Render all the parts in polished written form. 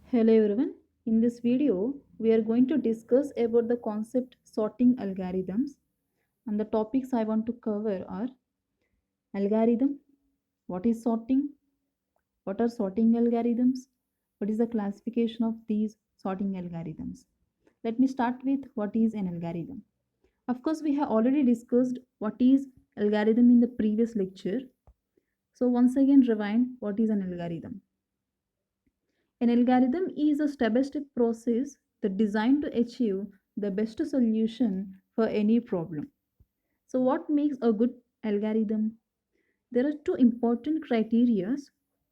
Hello everyone. In this video, we are going to discuss about the concept sorting algorithms, and the topics I want to cover are algorithm, what is sorting, what are sorting algorithms, what is the classification of these sorting algorithms. Let me start with what is an algorithm. Of course, we have already discussed what is algorithm in the previous lecture. So once again rewind what is an algorithm. An algorithm is a step by step process that designed to achieve the best solution for any problem. So, what makes a good algorithm? There are two important criteria.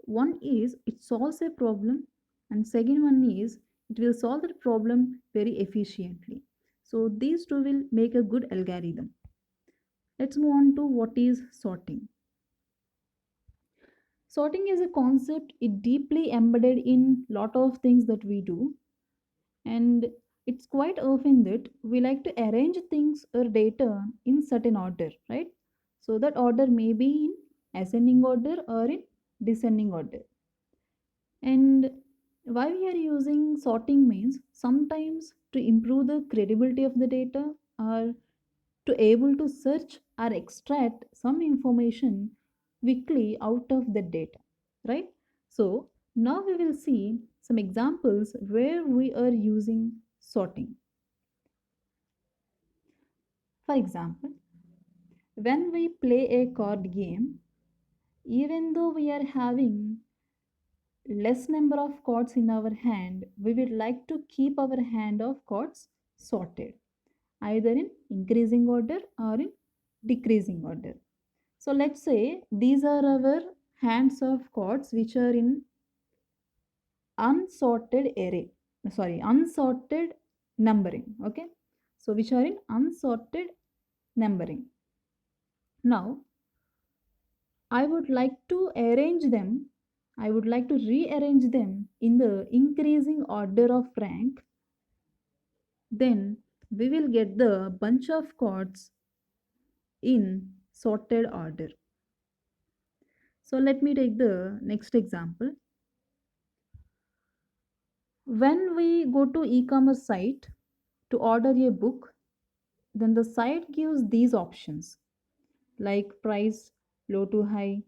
One is it solves a problem, and second one is it will solve that problem very efficiently. So, these two will make a good algorithm. Let's move on to what is sorting. Sorting is a concept, it deeply embedded in lot of things that we do, and it's quite often that we like to arrange things or data in certain order, right? So that order may be in ascending order or in descending order. And why we are using sorting means sometimes to improve the credibility of the data, or to able to search or extract some information quickly out of the data, right? So now we will see some examples where we are using sorting. For example, when we play a card game, even though we are having less number of cards in our hand, we would like to keep our hand of cards sorted, either in increasing order or in decreasing order. So let's say these are our hands of cards which are in unsorted array. Sorry, unsorted numbering. Okay. So which are in unsorted numbering. Now I would like to arrange them. I would like to rearrange them in the increasing order of rank. Then we will get the bunch of cards in sorted order. So let me take the next example. When we go to e-commerce site to order a book, then the site gives these options like price low to high,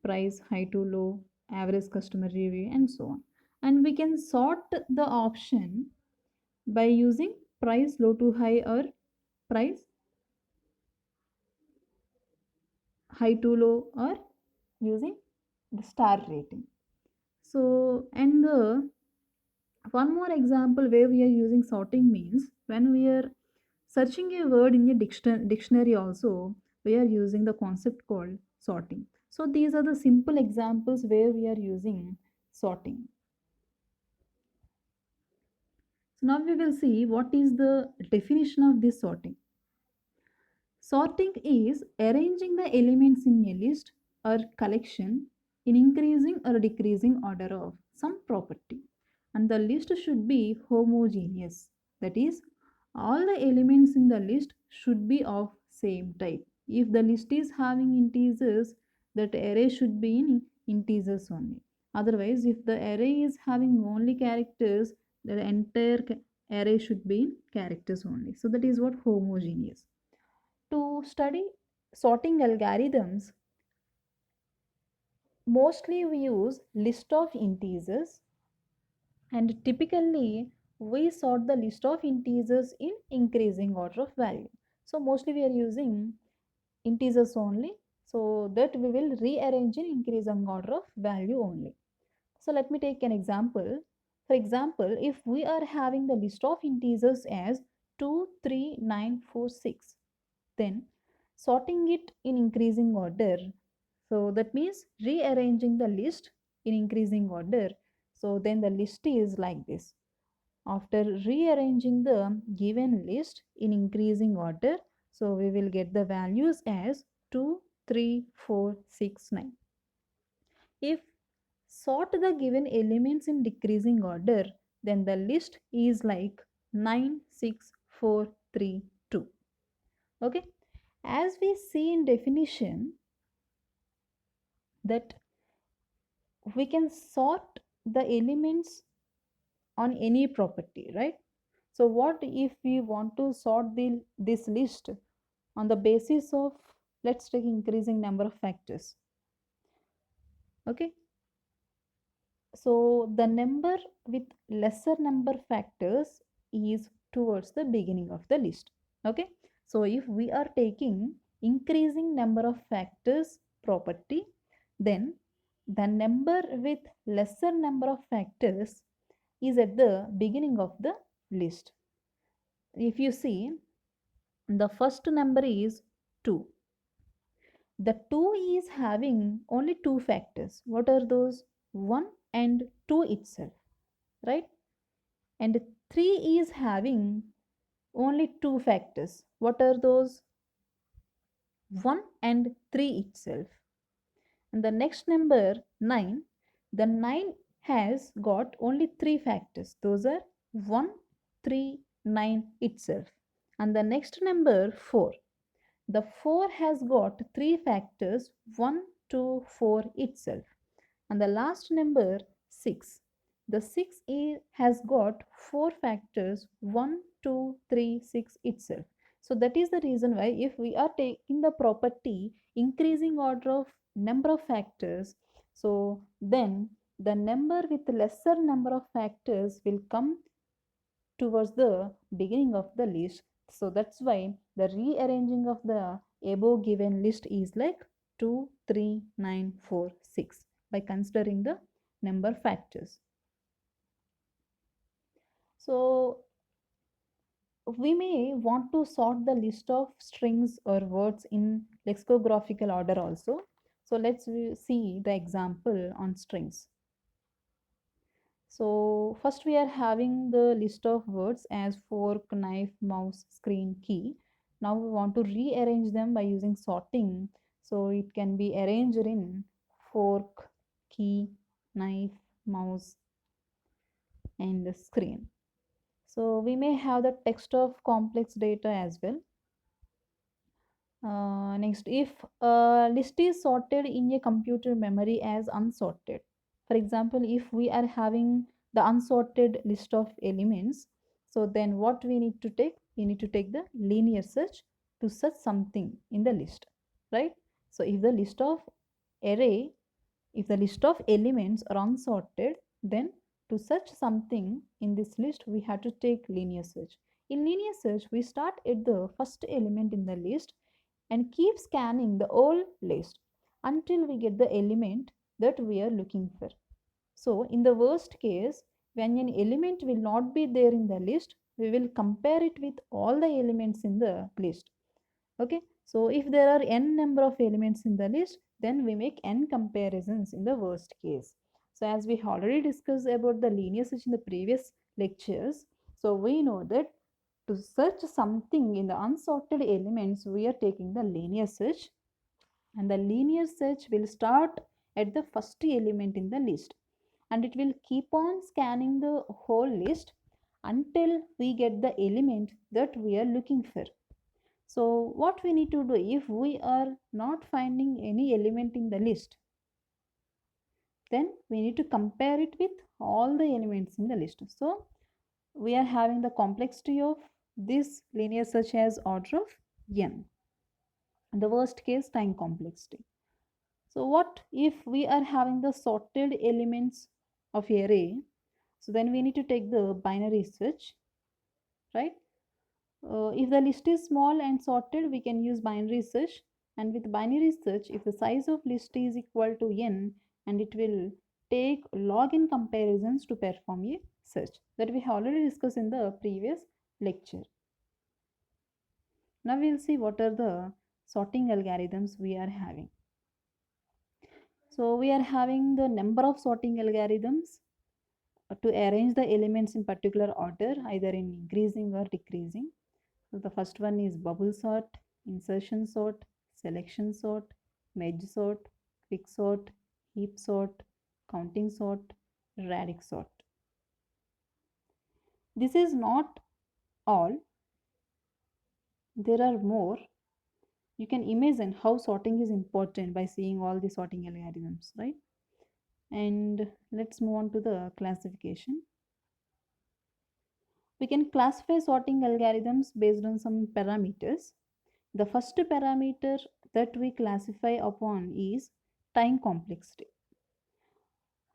price high to low, average customer review, and so on. And we can sort the option by using price low to high or price high to low, or using the star rating. So, and the one more example where we are using sorting means when we are searching a word in a dictionary also, we are using the concept called sorting. So these are the simple examples where we are using sorting. So now we will see what is the definition of this sorting. Sorting is arranging the elements in a list or collection in increasing or decreasing order of some property. And the list should be homogeneous. That is, all the elements in the list should be of same type. If the list is having integers, that array should be in integers only. Otherwise, if the array is having only characters, the entire array should be in characters only. So that is what homogeneous. To study sorting algorithms, mostly we use list of integers, and typically we sort the list of integers in increasing order of value. So mostly we are using integers only, so that we will rearrange in increasing order of value only. So let me take an example. For example, if we are having the list of integers as 2, 3, 9, 4, 6, then sorting it in increasing order. So that means rearranging the list in increasing order. So then the list is like this. After rearranging the given list in increasing order, so we will get the values as 2, 3, 4, 6, 9. If sort the given elements in decreasing order, then the list is like 9, 6, 4, 3, 2. Okay. As we see in definition, that we can sort the elements on any property, right? So what if we want to sort this list on the basis of, let's take increasing number of factors. Okay, so the number with lesser number factors is towards the beginning of the list. Okay, so if we are taking increasing number of factors property, then the number with lesser number of factors is at the beginning of the list. If you see, the first number is 2. The 2 is having only two factors. What are those? 1 and 2 itself, right? And 3 is having only two factors. What are those? 1 and 3 itself. And the next number 9, the 9 has got only three factors. Those are 1, 3, 9 itself. And the next number 4, the 4 has got three factors, 1, 2, 4 itself. And the last number 6, the 6 has got four factors, 1, 2, 3, 6 itself. So that is the reason why if we are taking the property increasing order of number of factors, so then the number with lesser number of factors will come towards the beginning of the list. So that's why the rearranging of the above given list is like 2, 3, 9, 4, 6 by considering the number factors. So we may want to sort the list of strings or words in lexicographical order also. So let's see the example on strings. So first we are having the list of words as fork, knife, mouse, screen, key. Now we want to rearrange them by using sorting. So it can be arranged in fork, key, knife, mouse, and screen. So we may have the text of complex data as well. Next, if a list is sorted in a computer memory as unsorted, for example, if we are having the unsorted list of elements, so then what we need to take? We need to take the linear search to search something in the list, right? So if the list of array, if the list of elements are unsorted, then to search something in this list, we have to take linear search. In linear search, we start at the first element in the list and keep scanning the whole list until we get the element that we are looking for. So in the worst case, when an element will not be there in the list, we will compare it with all the elements in the list. Okay, so if there are n number of elements in the list, then we make n comparisons in the worst case. So as we already discussed about the linear search in the previous lectures, so we know that to search something in the unsorted elements, we are taking the linear search, and the linear search will start at the first element in the list, and it will keep on scanning the whole list until we get the element that we are looking for. So what we need to do, if we are not finding any element in the list, then we need to compare it with all the elements in the list. So we are having the complexity of this linear search as order of n, the worst case time complexity. So what if we are having the sorted elements of array? So then we need to take the binary search, right? If the list is small and sorted, we can use binary search. And with binary search, if the size of list is equal to n, and it will take log n comparisons to perform a search, that we have already discussed in the previous lecture. Now we'll see what are the sorting algorithms we are having. So we are having the number of sorting algorithms to arrange the elements in particular order, either in increasing or decreasing. So the first one is bubble sort, insertion sort, selection sort, merge sort, quick sort, heap sort, counting sort, radix sort. This is not all. There are more. You can imagine how sorting is important by seeing all the sorting algorithms, right? And let's move on to the classification. We can classify sorting algorithms based on some parameters. The first parameter that we classify upon is time complexity,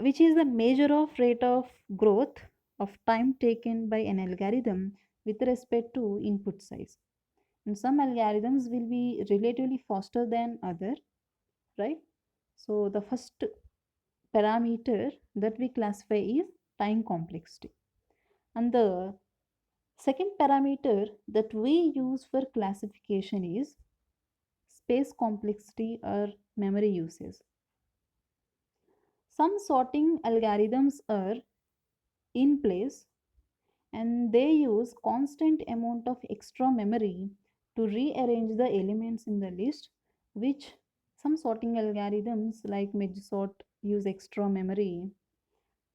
which is the measure of rate of growth of time taken by an algorithm with respect to input size. And some algorithms will be relatively faster than other, right? So the first parameter that we classify is time complexity. And the second parameter that we use for classification is space complexity or memory usage. Some sorting algorithms are in place and they use constant amount of extra memory to rearrange the elements in the list, which some sorting algorithms like MedSort use extra memory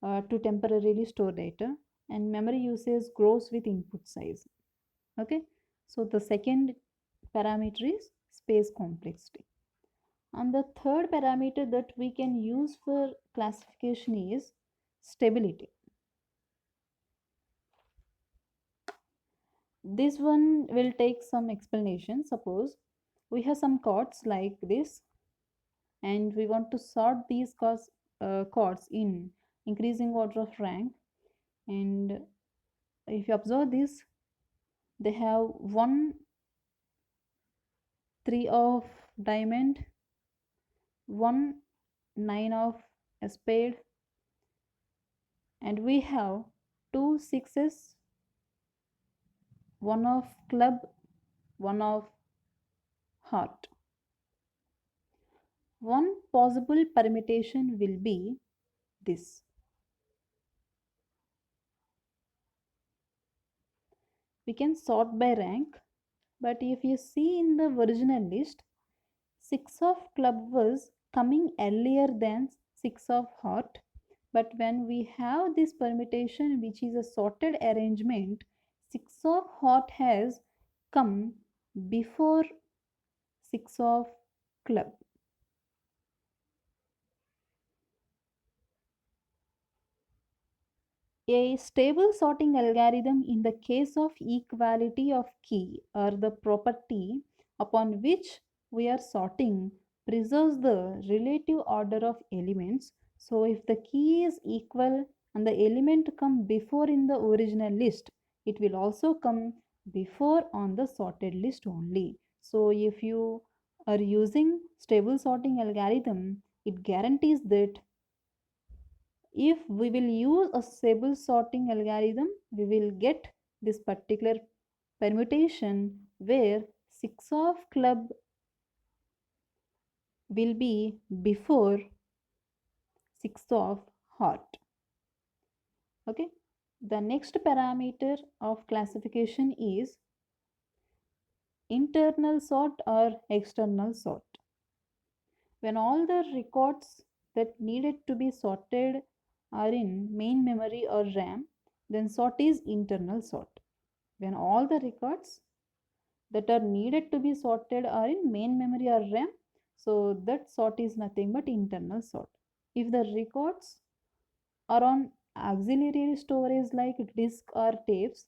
to temporarily store data, and memory usage grows with input size. Okay, so the second parameter is space complexity. And the third parameter that we can use for classification is stability. This one will take some explanation. Suppose we have some chords like this and we want to sort these chords in increasing order of rank, and if you observe this, they have 1 3 of diamond, 1 9 of a spade, and we have 2 sixes, 1 of club, 1 of heart. One possible permutation will be this. We can sort by rank, but if you see in the original list, 6 of club was coming earlier than 6 of heart. But when we have this permutation, which is a sorted arrangement, 6 of heart has come before 6 of club. A stable sorting algorithm in the case of equality of key or the property upon which we are sorting preserves the relative order of elements. So if the key is equal and the element come before in the original list, it will also come before on the sorted list only. So if you are using stable sorting algorithm, it guarantees that if we will use a stable sorting algorithm, we will get this particular permutation where 6 of club will be before 6 of heart. Okay, the next parameter of classification is internal sort or external sort. When all the records that needed to be sorted are in main memory or RAM, then sort is internal sort. When all the records that are needed to be sorted are in main memory or RAM, so that sort is nothing but internal sort. If the records are on auxiliary storage like disk or tapes,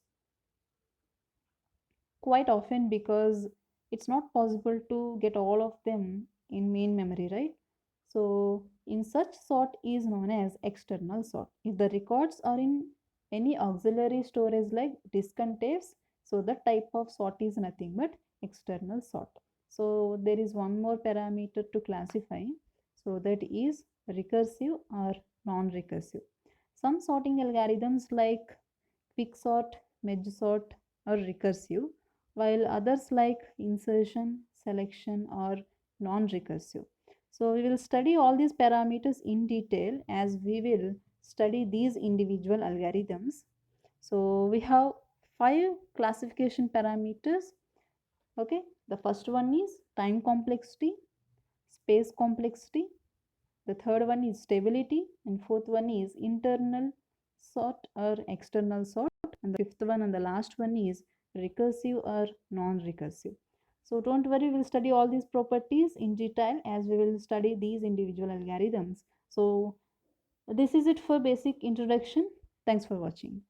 quite often because it's not possible to get all of them in main memory, right? So in such sort is known as external sort. If the records are in any auxiliary storage like disk and tapes, so the type of sort is nothing but external sort. So there is one more parameter to classify, so that is recursive or non-recursive. Some sorting algorithms like quicksort, mergesort are recursive, while others like insertion, selection are non-recursive. So we will study all these parameters in detail as we will study these individual algorithms. So we have 5 classification parameters. Okay, the first one is time complexity, space complexity, the third one is stability, and fourth one is internal sort or external sort, and the fifth one and the last one is recursive or non-recursive. So don't worry, we'll study all these properties in detail as we will study these individual algorithms. So this is it for basic introduction. Thanks for watching.